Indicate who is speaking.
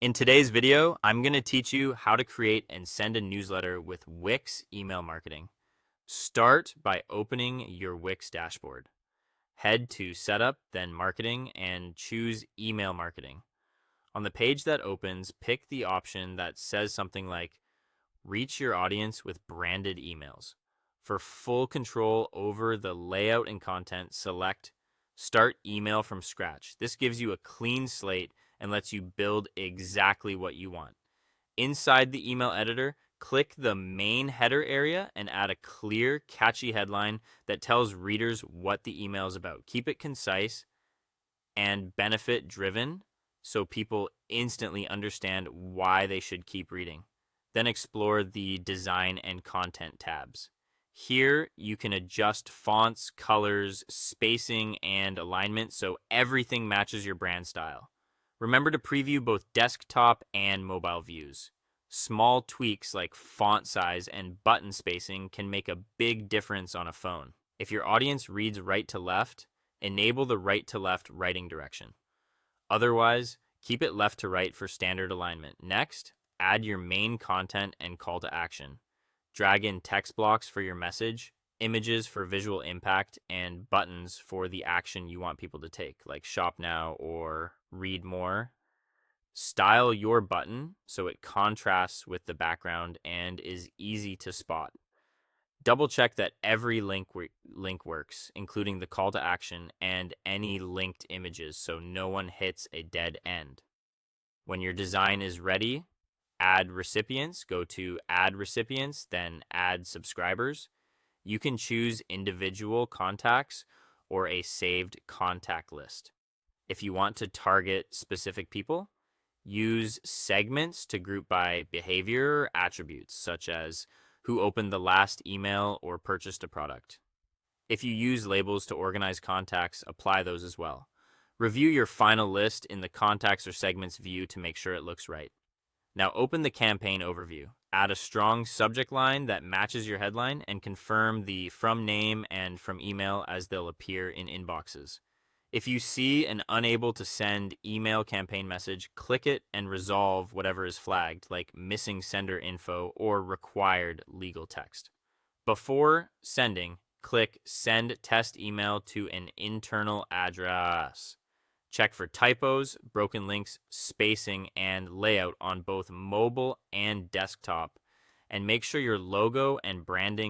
Speaker 1: In today's video, I'm going to teach you how to create and send a newsletter with Wix email marketing. Start by opening your Wix dashboard. Head to Setup, then Marketing, and choose Email Marketing. On the page that opens, pick the option that says something like Reach your audience with branded emails. For full control over the layout and content, select Start Email from Scratch. This gives you a clean slate and lets you build exactly what you want. Inside the email editor, click the main header area and add a clear, catchy headline that tells readers what the email is about. Keep it concise and benefit driven so people instantly understand why they should keep reading. Then explore the design and content tabs. Here you can adjust fonts, colors, spacing, and alignment so everything matches your brand style. Remember to preview both desktop and mobile views. Small tweaks like font size and button spacing can make a big difference on a phone. If your audience reads right to left, enable the right to left writing direction. Otherwise, keep it left to right for standard alignment. Next, add your main content and call to action. Drag in text blocks for your message, images for visual impact, and buttons for the action you want people to take, like shop now or read more. Style your button so it contrasts with the background and is easy to spot. Double check that every link works, including the call to action and any linked images, so no one hits a dead end. When your design is ready, add recipients, go to add recipients, then add subscribers. You can choose individual contacts or a saved contact list. If you want to target specific people, use segments to group by behavior or attributes, such as who opened the last email or purchased a product. If you use labels to organize contacts, apply those as well. Review your final list in the contacts or segments view to make sure it looks right. Now open the campaign overview. Add a strong subject line that matches your headline and confirm the from name and from email as they'll appear in inboxes. If you see an unable to send email campaign message, click it and resolve whatever is flagged, like missing sender info or required legal text. Before sending, click Send Test Email to an internal address. Check for typos, broken links, spacing, and layout on both mobile and desktop, and make sure your logo and branding